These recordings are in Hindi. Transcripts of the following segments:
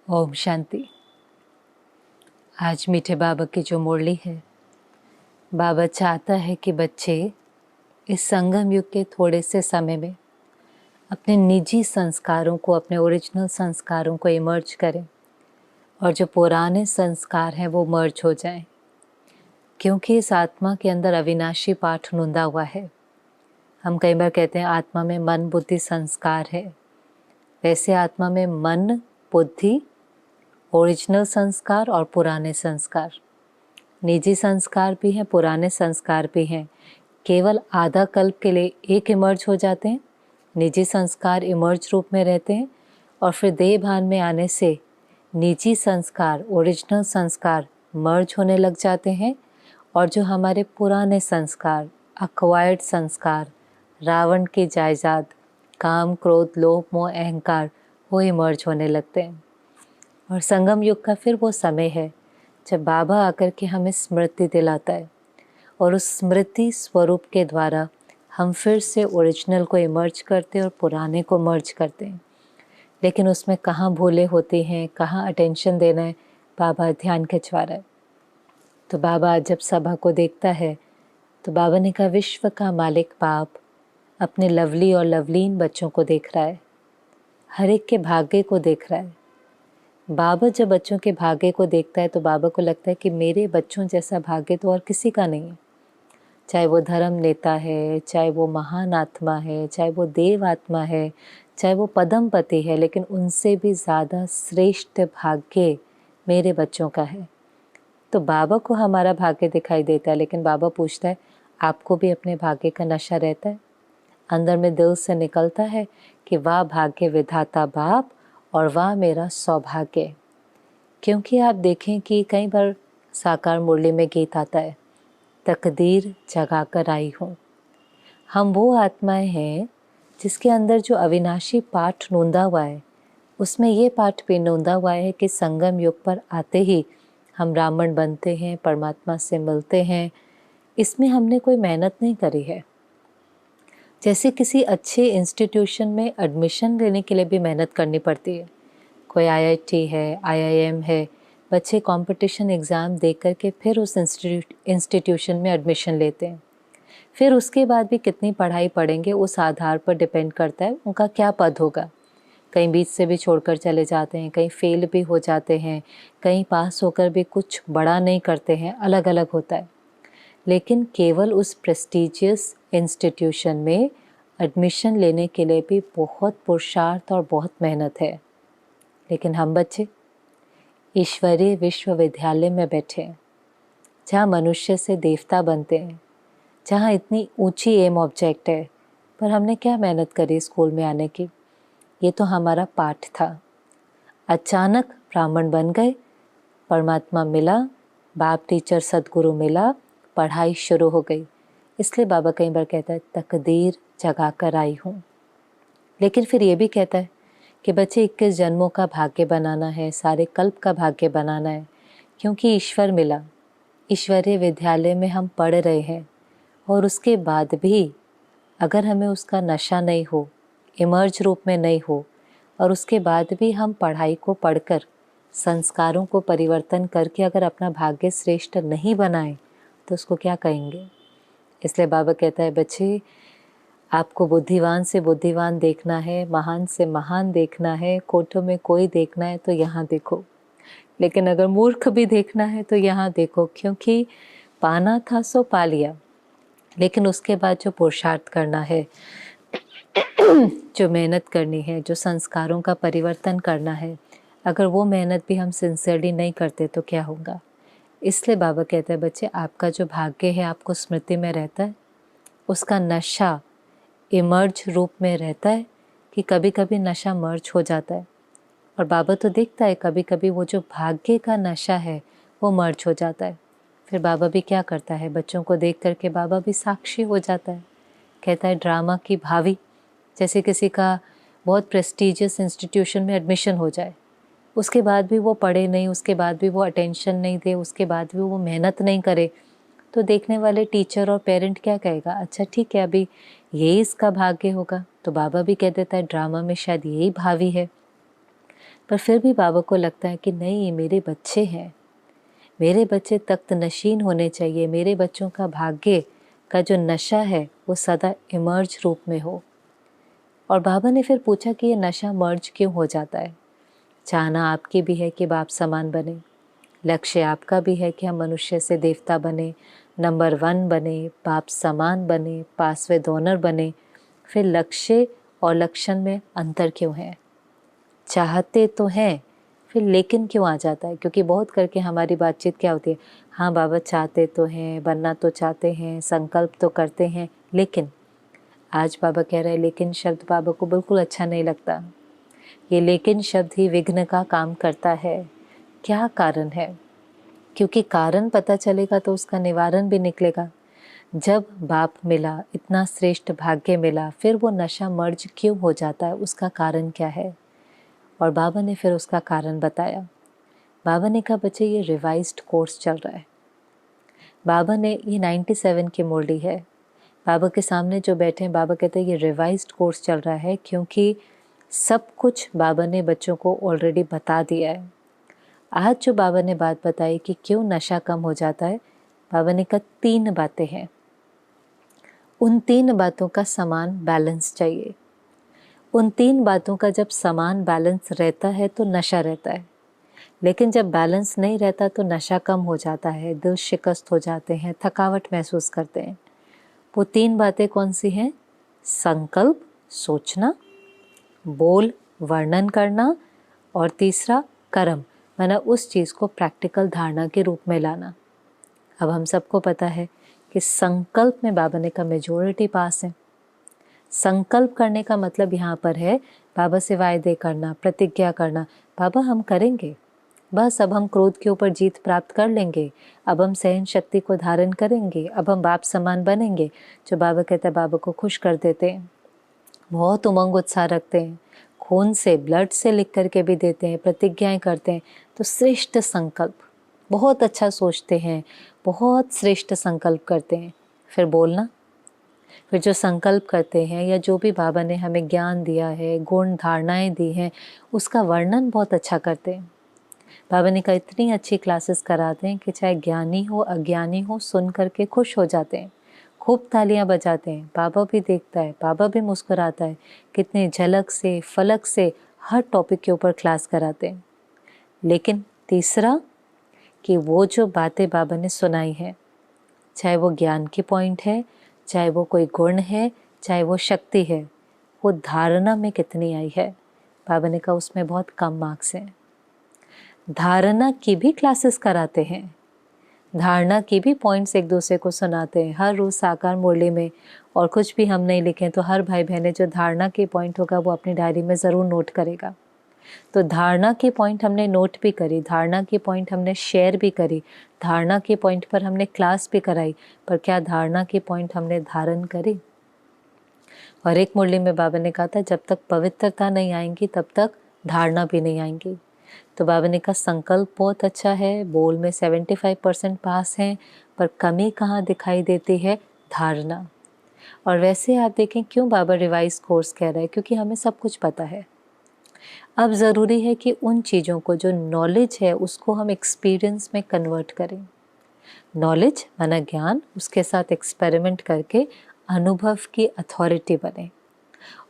ओम शांति। आज मीठे बाबा की जो मुरली है, बाबा चाहता है कि बच्चे इस संगम युग के थोड़े से समय में अपने निजी संस्कारों को, अपने ओरिजिनल संस्कारों को इमर्ज करें और जो पुराने संस्कार हैं वो मर्ज हो जाएं, क्योंकि इस आत्मा के अंदर अविनाशी पाठ नूंदा हुआ है। हम कई बार कहते हैं आत्मा में मन बुद्धि संस्कार है। वैसे आत्मा में मन बुद्धि, ओरिजिनल संस्कार और पुराने संस्कार, निजी संस्कार भी हैं, पुराने संस्कार भी हैं। केवल आधा कल्प के लिए एक इमर्ज हो जाते हैं, निजी संस्कार इमर्ज रूप में रहते हैं और फिर देह भान में आने से निजी संस्कार, ओरिजिनल संस्कार मर्ज होने लग जाते हैं और जो हमारे पुराने संस्कार, अक्वायर्ड संस्कार, रावण की जायदाद, काम क्रोध लोभ मोह अहंकार, वो इमर्ज होने लगते हैं। और संगम युग का फिर वो समय है जब बाबा आकर के हमें स्मृति दिलाता है और उस स्मृति स्वरूप के द्वारा हम फिर से ओरिजिनल को इमर्ज करते हैं और पुराने को मर्ज करते हैं। लेकिन उसमें कहाँ भूले होते हैं, कहाँ अटेंशन देना है, बाबा ध्यान खिंचवा रहा है। तो बाबा आज जब सभा को देखता है तो बाबा ने कहा, विश्व का मालिक बाप अपने लवली और लवलीन बच्चों को देख रहा है, हर एक के भाग्य को देख रहा है। बाबा जब बच्चों के भाग्य को देखता है तो बाबा को लगता है कि मेरे बच्चों जैसा भाग्य तो और किसी का नहीं है। चाहे वो धर्म नेता है, चाहे वो महान आत्मा है, चाहे वो देव आत्मा है, चाहे वो पदमपति है, लेकिन उनसे भी ज़्यादा श्रेष्ठ भाग्य मेरे बच्चों का है। तो बाबा को हमारा भाग्य दिखाई देता है, लेकिन बाबा पूछता है, आपको भी अपने भाग्य का नशा रहता है? अंदर में दिल से निकलता है कि वाह भाग्य विधाता बाप और वाह मेरा सौभाग्य। क्योंकि आप देखें कि कई बार साकार मुरली में गीत आता है, तकदीर जगा कर आई हूँ। हम वो आत्माएं हैं जिसके अंदर जो अविनाशी पाठ नूंदा हुआ है, उसमें ये पाठ भी नूंदा हुआ है कि संगम युग पर आते ही हम ब्राह्मण बनते हैं, परमात्मा से मिलते हैं। इसमें हमने कोई मेहनत नहीं करी है। जैसे किसी अच्छे इंस्टीट्यूशन में एडमिशन लेने के लिए भी मेहनत करनी पड़ती है। कोई आईआईटी है, आईआईएम है, बच्चे कंपटीशन एग्ज़ाम दे कर के फिर उस इंस्टीट्यूशन में एडमिशन लेते हैं। फिर उसके बाद भी कितनी पढ़ाई पढ़ेंगे उस आधार पर डिपेंड करता है उनका क्या पद होगा। कहीं बीच से भी छोड़कर चले जाते हैं, कहीं फेल भी हो जाते हैं, कहीं पास होकर भी कुछ बड़ा नहीं करते हैं, अलग अलग होता है। लेकिन केवल उस प्रेस्टिजियस इंस्टीट्यूशन में एडमिशन लेने के लिए भी बहुत पुरुषार्थ और बहुत मेहनत है। लेकिन हम बच्चे ईश्वरीय विश्वविद्यालय में बैठे हैं, जहाँ मनुष्य से देवता बनते हैं, जहाँ इतनी ऊंची एम ऑब्जेक्ट है, पर हमने क्या मेहनत करी स्कूल में आने की? ये तो हमारा पाठ था। अचानक ब्राह्मण बन गए, परमात्मा मिला, बाप टीचर सदगुरु मिला, पढ़ाई शुरू हो गई। इसलिए बाबा कई बार कहता है, तकदीर जगा कर आई हूँ। लेकिन फिर ये भी कहता है कि बच्चे 21 जन्मों का भाग्य बनाना है, सारे कल्प का भाग्य बनाना है, क्योंकि ईश्वर मिला। ईश्वरीय विद्यालय में हम पढ़ रहे हैं और उसके बाद भी अगर हमें उसका नशा नहीं हो, इमर्ज रूप में नहीं हो, और उसके बाद भी हम पढ़ाई को पढ़कर संस्कारों को परिवर्तन करके अगर अपना भाग्य श्रेष्ठ नहीं बनाए तो उसको क्या कहेंगे? इसलिए बाबा कहता है, बच्चे आपको बुद्धिवान से बुद्धिवान देखना है, महान से महान देखना है, कोठों में कोई देखना है तो यहाँ देखो, लेकिन अगर मूर्ख भी देखना है तो यहाँ देखो, क्योंकि पाना था सो पा लिया। लेकिन उसके बाद जो पुरुषार्थ करना है, जो मेहनत करनी है, जो संस्कारों का परिवर्तन करना है, अगर वो मेहनत भी हम सिंसियरली नहीं करते तो क्या होगा? इसलिए बाबा कहते हैं, बच्चे आपका जो भाग्य है आपको स्मृति में रहता है, उसका नशा इमर्ज रूप में रहता है कि कभी कभी नशा मर्ज हो जाता है। और बाबा तो देखता है कभी कभी वो जो भाग्य का नशा है वो मर्ज हो जाता है। फिर बाबा भी क्या करता है, बच्चों को देख करके बाबा भी साक्षी हो जाता है। कहता है ड्रामा की भावी, जैसे किसी का बहुत प्रेस्टिजियस इंस्टीट्यूशन में एडमिशन हो जाए, उसके बाद भी वो पढ़े नहीं, उसके बाद भी वो अटेंशन नहीं दे, उसके बाद भी वो मेहनत नहीं करे, तो देखने वाले टीचर और पेरेंट क्या कहेगा? अच्छा ठीक है, अभी यही इसका भाग्य होगा। तो बाबा भी कह देता है ड्रामा में शायद यही भावी है। पर फिर भी बाबा को लगता है कि नहीं, ये मेरे बच्चे हैं, मेरे बच्चे तख्त नशीन होने चाहिए, मेरे बच्चों का भाग्य का जो नशा है वो सदा इमर्ज रूप में हो। और बाबा ने फिर पूछा कि ये नशा मर्ज क्यों हो जाता है। चाहना आपकी भी है कि बाप समान बने, लक्ष्य आपका भी है कि हम मनुष्य से देवता बने, नंबर 1 बने, बाप समान बने, पासवे डोनर बने। फिर लक्ष्य और लक्षण में अंतर क्यों है? चाहते तो हैं, फिर लेकिन क्यों आ जाता है? क्योंकि बहुत करके हमारी बातचीत क्या होती है, हाँ बाबा चाहते तो हैं, बनना तो चाहते हैं, संकल्प तो करते हैं, लेकिन आज बाबा कह रहे हैं लेकिन शब्द बाबा को बिल्कुल अच्छा नहीं लगता। ये लेकिन शब्द ही विघ्न का काम करता है। क्या कारण है? क्योंकि कारण पता चलेगा तो उसका निवारण भी निकलेगा। जब बाप मिला, इतना श्रेष्ठ भाग्य मिला, फिर वो नशा मर्ज क्यों हो जाता है, उसका कारण क्या है? और बाबा ने फिर उसका कारण बताया। बाबा ने कहा बच्चे ये रिवाइज्ड कोर्स चल रहा है। बाबा ने ये 97 की मुरली है। बाबा के सामने जो बैठे हैं, बाबा कहते हैं ये रिवाइज्ड कोर्स चल रहा है, क्योंकि सब कुछ बाबा ने बच्चों को ऑलरेडी बता दिया है। आज जो बाबा ने बात बताई कि क्यों नशा कम हो जाता है, बाबा ने कहा 3 बातें हैं। उन 3 बातों का समान बैलेंस चाहिए। उन 3 बातों का जब समान बैलेंस रहता है तो नशा रहता है, लेकिन जब बैलेंस नहीं रहता तो नशा कम हो जाता है, दिल शिकस्त हो जाते हैं, थकावट महसूस करते हैं। वो 3 बातें कौन सी हैं? संकल्प, सोचना, बोल, वर्णन करना, और तीसरा कर्म, माना उस चीज़ को प्रैक्टिकल धारणा के रूप में लाना। अब हम सबको पता है कि संकल्प में बाबा ने कहा मेजॉरिटी पास है। संकल्प करने का मतलब यहाँ पर है बाबा से वायदे करना, प्रतिज्ञा करना, बाबा हम करेंगे, बस अब हम क्रोध के ऊपर जीत प्राप्त कर लेंगे, अब हम सहन शक्ति को धारण करेंगे, अब हम बाप समान बनेंगे। जो बाबा कहता है बाबा को खुश कर देते हैं, बहुत उमंग उत्साह रखते हैं, खून से ब्लड से लिख करके भी देते हैं, प्रतिज्ञाएं करते हैं। तो श्रेष्ठ संकल्प, बहुत अच्छा सोचते हैं, बहुत श्रेष्ठ संकल्प करते हैं। फिर बोलना, फिर जो संकल्प करते हैं या जो भी बाबा ने हमें ज्ञान दिया है, गुण धारणाएं दी हैं, उसका वर्णन बहुत अच्छा करते हैं। बाबा ने कहा इतनी अच्छी क्लासेस कराते हैं कि चाहे ज्ञानी हो अज्ञानी हो सुन करके खुश हो जाते हैं, खूब तालियां बजाते हैं। बाबा भी देखता है, बाबा भी मुस्कुराता है। कितने झलक से फलक से हर टॉपिक के ऊपर क्लास कराते हैं। लेकिन तीसरा कि वो जो बातें बाबा ने सुनाई है, चाहे वो ज्ञान की पॉइंट है, चाहे वो कोई गुण है, चाहे वो शक्ति है, वो धारणा में कितनी आई है, बाबा ने कहा उसमें बहुत कम मार्क्स हैं। धारणा की भी क्लासेस कराते हैं, धारणा की भी पॉइंट्स एक दूसरे को सुनाते हैं हर रोज़ साकार मुरली में। और कुछ भी हम नहीं लिखें तो हर भाई बहने जो धारणा की पॉइंट होगा वो अपनी डायरी में ज़रूर नोट करेगा। तो धारणा की पॉइंट हमने नोट भी करी, धारणा की पॉइंट हमने शेयर भी करी, धारणा की पॉइंट पर हमने क्लास भी कराई, पर क्या धारणा की पॉइंट हमने धारण करी? और एक मुरली में बाबा ने कहा था जब तक पवित्रता नहीं आएंगी तब तक धारणा भी नहीं आएंगी। तो बाबा ने कहा संकल्प बहुत अच्छा है, बोल में 75% पास हैं, पर कमी कहाँ दिखाई देती है? धारणा। और वैसे आप देखें क्यों बाबा रिवाइज कोर्स कह रहा है, क्योंकि हमें सब कुछ पता है। अब ज़रूरी है कि उन चीज़ों को जो नॉलेज है उसको हम एक्सपीरियंस में कन्वर्ट करें। नॉलेज माना ज्ञान, उसके साथ एक्सपेरिमेंट करके अनुभव की अथॉरिटी बने।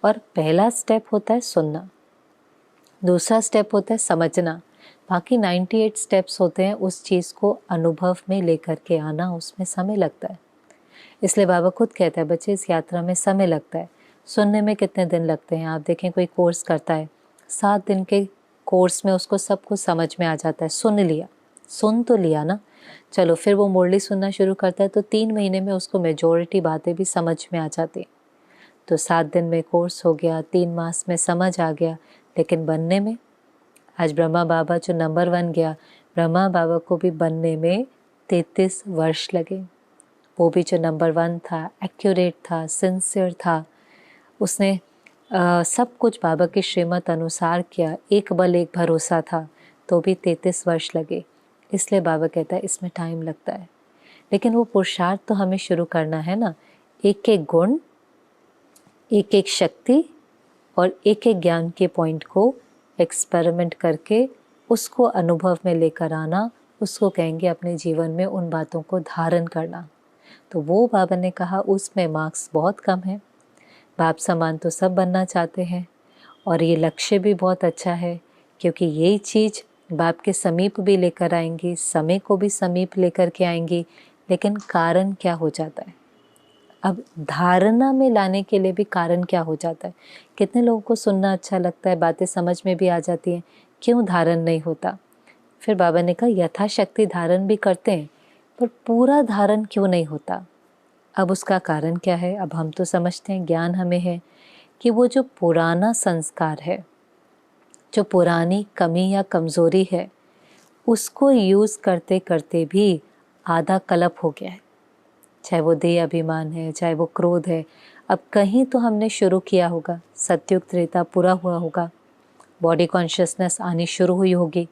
और पहला स्टेप होता है सुनना, दूसरा स्टेप होता है समझना, बाकी 98 स्टेप्स होते हैं उस चीज़ को अनुभव में लेकर के आना, उसमें समय लगता है। इसलिए बाबा खुद कहता है बच्चे इस यात्रा में समय लगता है। सुनने में कितने दिन लगते हैं? आप देखें कोई कोर्स करता है, 7 दिन के कोर्स में उसको सब कुछ समझ में आ जाता है। सुन लिया, सुन तो लिया ना, चलो फिर वो मुरली सुनना शुरू करता है तो 3 महीने में उसको मेजॉरिटी बातें भी समझ में आ जाती। तो 7 दिन में कोर्स हो गया, 3 मास में समझ आ गया, लेकिन बनने में आज ब्रह्मा बाबा जो नंबर 1 गया, ब्रह्मा बाबा को भी बनने में 33 वर्ष लगे। वो भी जो नंबर 1 था, एक्यूरेट था, सिंसियर था, उसने सब कुछ बाबा के श्रीमत अनुसार किया, एक बल एक भरोसा था, तो भी 33 वर्ष लगे। इसलिए बाबा कहता है इसमें टाइम लगता है, लेकिन वो पुरुषार्थ तो हमें शुरू करना है ना। एक एक गुण, एक एक शक्ति और एक एक ज्ञान के पॉइंट को एक्सपेरिमेंट करके उसको अनुभव में लेकर आना, उसको कहेंगे अपने जीवन में उन बातों को धारण करना। तो वो बाबा ने कहा उसमें मार्क्स बहुत कम है। बाप समान तो सब बनना चाहते हैं और ये लक्ष्य भी बहुत अच्छा है, क्योंकि यही चीज़ बाप के समीप भी लेकर आएंगी, समय को भी समीप लेकर के आएंगी। लेकिन कारण क्या हो जाता है? अब धारणा में लाने के लिए भी कारण क्या हो जाता है? कितने लोगों को सुनना अच्छा लगता है, बातें समझ में भी आ जाती हैं, क्यों धारण नहीं होता? फिर बाबा ने कहा यथाशक्ति धारण भी करते हैं, पर पूरा धारण क्यों नहीं होता? अब उसका कारण क्या है? अब हम तो समझते हैं, ज्ञान हमें है कि वो जो पुराना संस्कार है, जो पुरानी कमी या कमज़ोरी है, उसको यूज़ करते करते भी आधा कलप हो गया है। चाहे वो देह अभिमान है, चाहे वो क्रोध है। अब कहीं तो हमने शुरू किया होगा, सतयुग त्रेता पूरा हुआ होगा, बॉडी कॉन्शियसनेस आनी शुरू हुई होगी।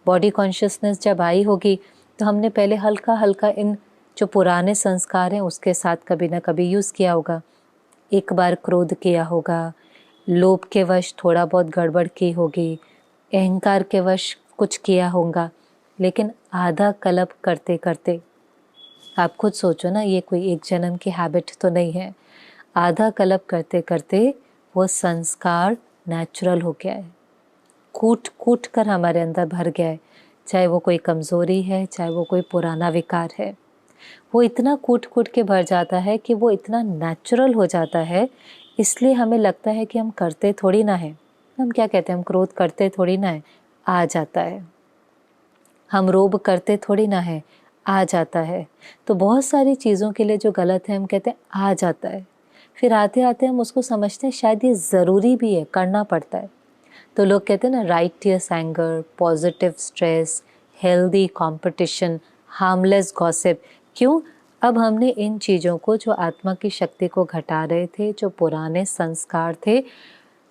बॉडी कॉन्शियसनेस जब आई होगी तो हमने पहले हल्का हल्का इन जो पुराने संस्कार हैं उसके साथ कभी ना कभी यूज़ किया होगा। एक बार क्रोध किया होगा, लोभ के वश थोड़ा बहुत गड़बड़ की होगी, अहंकार के वश कुछ किया होगा, लेकिन आधा कलप करते करते आप खुद सोचो ना, ये कोई एक जन्म की हैबिट तो नहीं है। आधा कलप करते करते वो संस्कार नेचुरल हो गया है, कूट कूट कर हमारे अंदर भर गया है। चाहे वो कोई कमज़ोरी है, चाहे वो कोई पुराना विकार है, वो इतना कूट कूट के भर जाता है कि वो इतना नेचुरल हो जाता है। इसलिए हमें लगता है कि हम करते थोड़ी ना है। हम क्या कहते हैं, हम क्रोध करते थोड़ी ना है, आ जाता है। हम रोब करते थोड़ी ना है, आ जाता है। तो बहुत सारी चीज़ों के लिए जो गलत है हम कहते हैं आ जाता है, फिर आते आते हम उसको समझते हैं शायद ये ज़रूरी भी है, करना पड़ता है। तो लोग कहते हैं ना, righteous anger, positive stress, healthy competition, harmless gossip. क्यों? अब हमने इन चीज़ों को जो आत्मा की शक्ति को घटा रहे थे, जो पुराने संस्कार थे,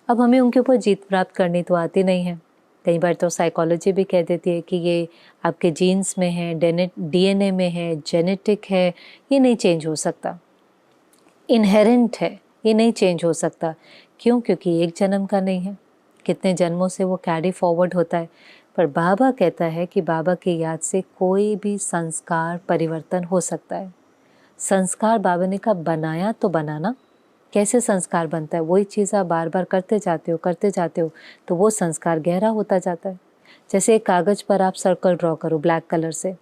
अब हमें उनके ऊपर जीत प्राप्त करनी तो आती नहीं है। कई बार तो साइकोलॉजी भी कह देती है कि ये आपके जीन्स में है, डीएनए में है, जेनेटिक है, ये नहीं चेंज हो सकता, इनहेरेंट है, ये नहीं चेंज हो सकता। क्यों? क्योंकि एक जन्म का नहीं है, कितने जन्मों से वो कैरी फॉरवर्ड होता है। पर बाबा कहता है कि बाबा की याद से कोई भी संस्कार परिवर्तन हो सकता है। संस्कार बाबा ने कहा बनाया तो बनाना। कैसे संस्कार बनता है? वही चीज़ आप बार बार करते जाते हो तो वो संस्कार गहरा होता जाता है। जैसे एक कागज़ पर आप सर्कल ड्रॉ करो ब्लैक कलर से,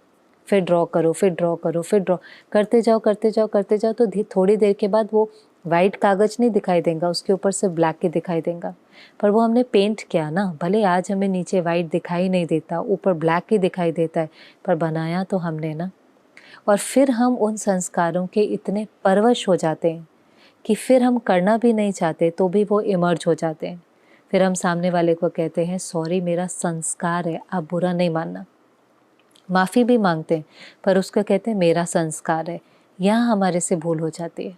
फिर ड्रॉ करो, फिर ड्रॉ करो, फिर ड्रॉ करते जाओ तो थोड़ी देर के बाद वो वाइट कागज़ नहीं दिखाई देगा, उसके ऊपर से ब्लैक ही दिखाई देगा। पर वो हमने पेंट किया ना, भले आज हमें नीचे वाइट दिखाई नहीं देता, ऊपर ब्लैक ही दिखाई देता है, पर बनाया तो हमने ना। और फिर हम उन संस्कारों के इतने परवश हो जाते हैं कि फिर हम करना भी नहीं चाहते तो भी वो इमर्ज हो जाते हैं। फिर हम सामने वाले को कहते हैं सॉरी मेरा संस्कार है, आप बुरा नहीं मानना। माफ़ी भी मांगते हैं, पर उसको कहते हैं मेरा संस्कार है। यहाँ हमारे से भूल हो जाती है।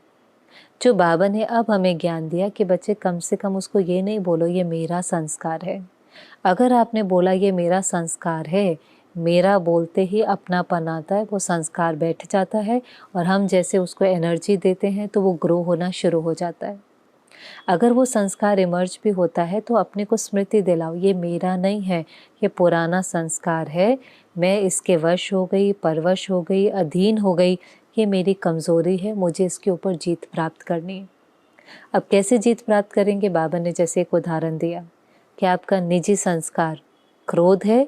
जो बाबा ने अब हमें ज्ञान दिया कि बच्चे कम से कम उसको ये नहीं बोलो ये मेरा संस्कार है। अगर आपने बोला ये मेरा संस्कार है, मेरा बोलते ही अपनापन आता है, वो संस्कार बैठ जाता है और हम जैसे उसको एनर्जी देते हैं तो वो ग्रो होना शुरू हो जाता है। अगर वो संस्कार इमर्ज भी होता है तो अपने को स्मृति दिलाओ, ये मेरा नहीं है, ये पुराना संस्कार है, मैं इसके वश हो गई, परवश हो गई, अधीन हो गई, ये मेरी कमज़ोरी है, मुझे इसके ऊपर जीत प्राप्त करनी है। अब कैसे जीत प्राप्त करेंगे? बाबा ने जैसे एक उदाहरण दिया कि आपका निजी संस्कार क्रोध है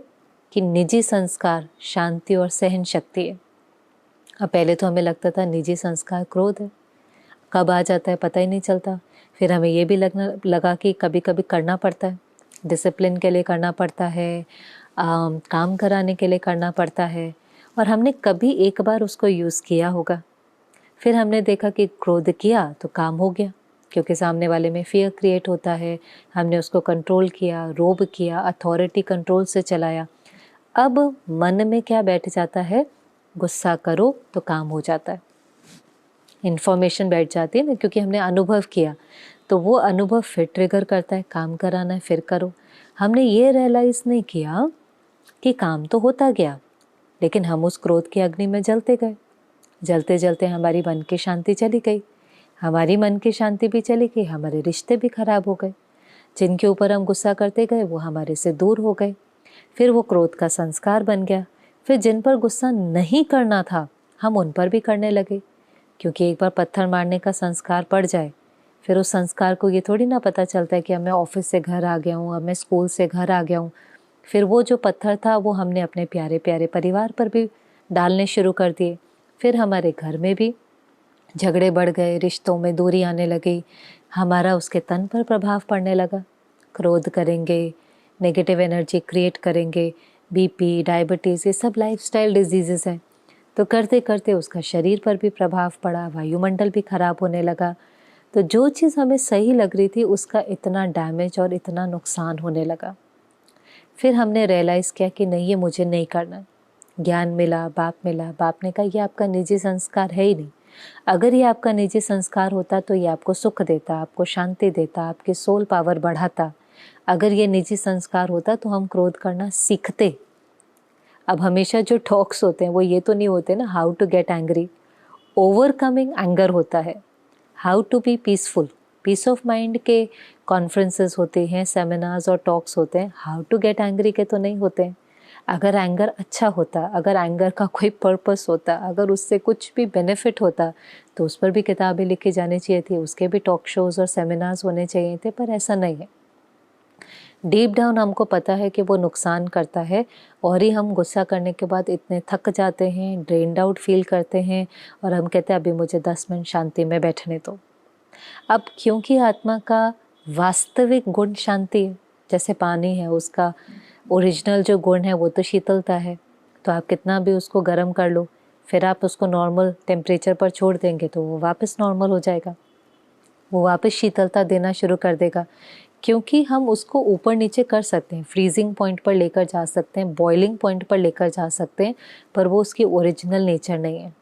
कि निजी संस्कार शांति और सहन शक्ति है। अब पहले तो हमें लगता था निजी संस्कार क्रोध है, कब आ जाता है पता ही नहीं चलता। फिर हमें ये भी लगा कि कभी कभी करना पड़ता है, डिसिप्लिन के लिए करना पड़ता है, काम कराने के लिए करना पड़ता है, और हमने कभी एक बार उसको यूज़ किया होगा। फिर हमने देखा कि क्रोध किया तो काम हो गया, क्योंकि सामने वाले में फियर क्रिएट होता है, हमने उसको कंट्रोल किया, रोब किया, अथॉरिटी कंट्रोल से चलाया। अब मन में क्या बैठ जाता है? गुस्सा करो तो काम हो जाता है, इन्फॉर्मेशन बैठ जाती है ना, क्योंकि हमने अनुभव किया तो वो अनुभव फिर ट्रिगर करता है, काम कराना है फिर करो। हमने ये रियलाइज़ नहीं किया कि काम तो होता गया, लेकिन हम उस क्रोध की अग्नि में जलते गए। जलते जलते हमारी मन की शांति चली गई, हमारी मन की शांति भी चली गई, हमारे रिश्ते भी खराब हो गए। जिनके ऊपर हम गुस्सा करते गए वो हमारे से दूर हो गए, फिर वो क्रोध का संस्कार बन गया। फिर जिन पर गुस्सा नहीं करना था हम उन पर भी करने लगे, क्योंकि एक बार पत्थर मारने का संस्कार पड़ जाए फिर उस संस्कार को ये थोड़ी ना पता चलता है कि अब मैं ऑफिस से घर आ गया हूँ, अब मैं स्कूल से घर आ गया हूँ। फिर वो जो पत्थर था वो हमने अपने प्यारे प्यारे परिवार पर भी डालने शुरू कर दिए। फिर हमारे घर में भी झगड़े बढ़ गए, रिश्तों में दूरी आने लगी, हमारा उसके तन पर प्रभाव पड़ने लगा। क्रोध करेंगे, नेगेटिव एनर्जी क्रिएट करेंगे, बीपी, डायबिटीज़, ये सब लाइफस्टाइल डिजीज़ेस हैं। तो करते करते उसका शरीर पर भी प्रभाव पड़ा, वायुमंडल भी खराब होने लगा। तो जो चीज़ हमें सही लग रही थी उसका इतना डैमेज और इतना नुकसान होने लगा। फिर हमने रियलाइज़ किया कि नहीं, ये मुझे नहीं करना। ज्ञान मिला, बाप ने कहा ये आपका निजी संस्कार है ही नहीं। अगर ये आपका निजी संस्कार होता तो ये आपको सुख देता, आपको शांति देता, आपकी सोल पावर बढ़ाता। अगर ये निजी संस्कार होता तो हम क्रोध करना सीखते। अब हमेशा जो टॉक्स होते हैं वो ये तो नहीं होते ना how to get angry, overcoming anger होता है, how to be peaceful. Peace of mind के कॉन्फ्रेंसेस होते हैं, सेमिनार्स और टॉक्स होते हैं, हाउ टू गेट एंग्री के तो नहीं होते हैं। अगर एंगर अच्छा होता, अगर एंगर का कोई पर्पस होता, अगर उससे कुछ भी बेनिफिट होता तो उस पर भी किताबें लिखी जानी चाहिए थी, उसके भी टॉक शोज़ और सेमिनार्स होने चाहिए थे, पर ऐसा नहीं है। डीप डाउन हमको पता है कि वो नुकसान करता है और ही हम गुस्सा करने के बाद इतने थक जाते हैं, ड्रेन्ड आउट फील करते हैं और हम कहते हैं अभी मुझे 10 मिनट शांति में बैठने दो। अब क्योंकि आत्मा का वास्तविक गुण शांति है, जैसे पानी है उसका ओरिजिनल जो गुण है वो तो शीतलता है, तो आप कितना भी उसको गर्म कर लो फिर आप उसको नॉर्मल टेम्परेचर पर छोड़ देंगे तो वो वापस नॉर्मल हो जाएगा, वो वापस शीतलता देना शुरू कर देगा। क्योंकि हम उसको ऊपर नीचे कर सकते हैं, फ्रीजिंग पॉइंट पर लेकर जा सकते हैं, बॉइलिंग पॉइंट पर लेकर जा सकते हैं, पर वो उसकी ओरिजिनल नेचर नहीं है।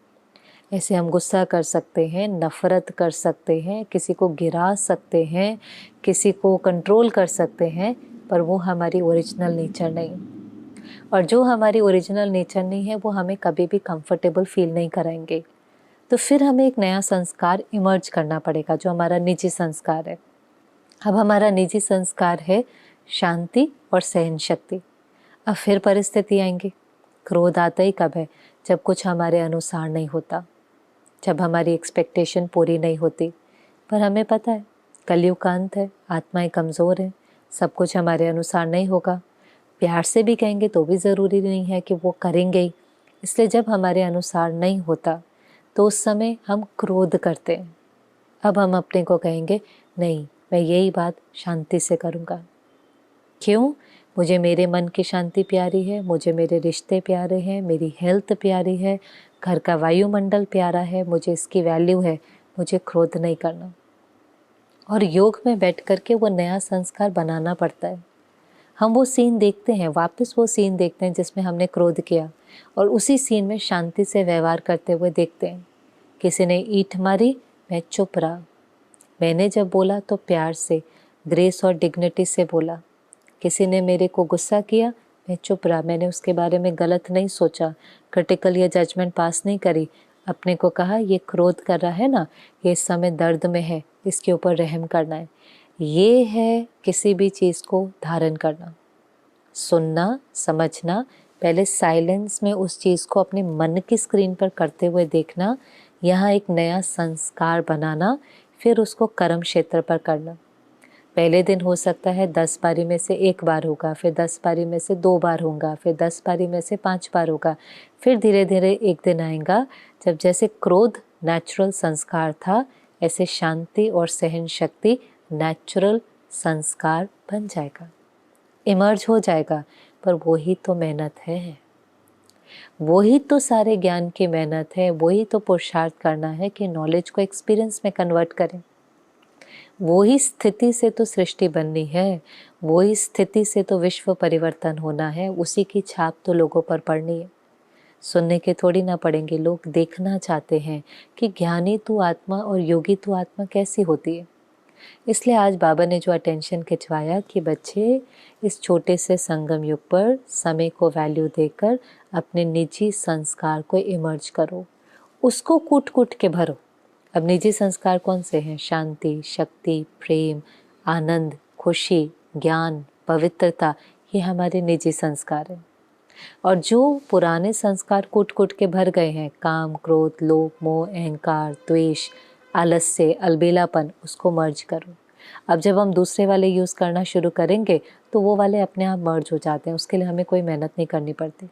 ऐसे हम गुस्सा कर सकते हैं, नफ़रत कर सकते हैं, किसी को गिरा सकते हैं, किसी को कंट्रोल कर सकते हैं, पर वो हमारी ओरिजिनल नेचर नहीं। और जो हमारी ओरिजिनल नेचर नहीं है वो हमें कभी भी कंफर्टेबल फील नहीं कराएंगे। तो फिर हमें एक नया संस्कार इमर्ज करना पड़ेगा जो हमारा निजी संस्कार है। अब हमारा निजी संस्कार है शांति और सहन शक्ति। अब फिर परिस्थिति आएंगी। क्रोध आता ही कब है? जब कुछ हमारे अनुसार नहीं होता, जब हमारी एक्सपेक्टेशन पूरी नहीं होती। पर हमें पता है कलयुग का अंत है, आत्माएं कमज़ोर हैं, सब कुछ हमारे अनुसार नहीं होगा। प्यार से भी कहेंगे तो भी ज़रूरी नहीं है कि वो करेंगे ही। इसलिए जब हमारे अनुसार नहीं होता तो उस समय हम क्रोध करते हैं। अब हम अपने को कहेंगे नहीं, मैं यही बात शांति से करूँगा। क्यों? मुझे मेरे मन की शांति प्यारी है, मुझे मेरे रिश्ते प्यारे हैं, मेरी हेल्थ प्यारी है, घर का वायुमंडल प्यारा है, मुझे इसकी वैल्यू है, मुझे क्रोध नहीं करना। और योग में बैठ कर के वो नया संस्कार बनाना पड़ता है। हम वो सीन देखते हैं, वापस वो सीन देखते हैं जिसमें हमने क्रोध किया और उसी सीन में शांति से व्यवहार करते हुए देखते हैं। किसी ने ईंट मारी, मैं चुप रहा। मैंने जब बोला तो प्यार से, ग्रेस और डिग्निटी से बोला। किसी ने मेरे को गुस्सा किया, मैं चुप रहा, मैंने उसके बारे में गलत नहीं सोचा, क्रिटिकल या जजमेंट पास नहीं करी। अपने को कहा ये क्रोध कर रहा है ना, ये इस समय दर्द में है, इसके ऊपर रहम करना है। ये है किसी भी चीज़ को धारण करना, सुनना, समझना, पहले साइलेंस में उस चीज़ को अपने मन की स्क्रीन पर करते हुए देखना, यहाँ एक नया संस्कार बनाना, फिर उसको कर्म क्षेत्र पर करना। पहले दिन हो सकता है 10 बारी में से 1 बार होगा, फिर 10 बारी में से 2 बार होगा, फिर 10 बारी में से 5 बार होगा। फिर धीरे धीरे एक दिन आएगा जब जैसे क्रोध नेचुरल संस्कार था, ऐसे शांति और सहन शक्ति नेचुरल संस्कार बन जाएगा, इमर्ज हो जाएगा। पर वही तो मेहनत है, वही तो सारे ज्ञान की मेहनत है, वही तो पुरुषार्थ करना है कि नॉलेज को एक्सपीरियंस में कन्वर्ट करें। वही स्थिति से तो सृष्टि बननी है, वही स्थिति से तो विश्व परिवर्तन होना है, उसी की छाप तो लोगों पर पड़नी है। सुनने के थोड़ी ना पड़ेंगे, लोग देखना चाहते हैं कि ज्ञानी तू आत्मा और योगी तू आत्मा कैसी होती है। इसलिए आज बाबा ने जो अटेंशन खिंचवाया कि बच्चे इस छोटे से संगम युग पर समय को वैल्यू देकर अपने निजी संस्कार को इमर्ज करो, उसको कूट कूट के भरो। अब निजी संस्कार कौन से हैं? शांति, शक्ति, प्रेम, आनंद, खुशी, ज्ञान, पवित्रता, ये हमारे निजी संस्कार हैं। और जो पुराने संस्कार कूट कूट के भर गए हैं, काम, क्रोध, लोभ, मोह, अहंकार, द्वेष, आलस्य, अलबेलापन, उसको मर्ज करो। अब जब हम दूसरे वाले यूज़ करना शुरू करेंगे तो वो वाले अपने आप मर्ज हो जाते हैं, उसके लिए हमें कोई मेहनत नहीं करनी पड़ती।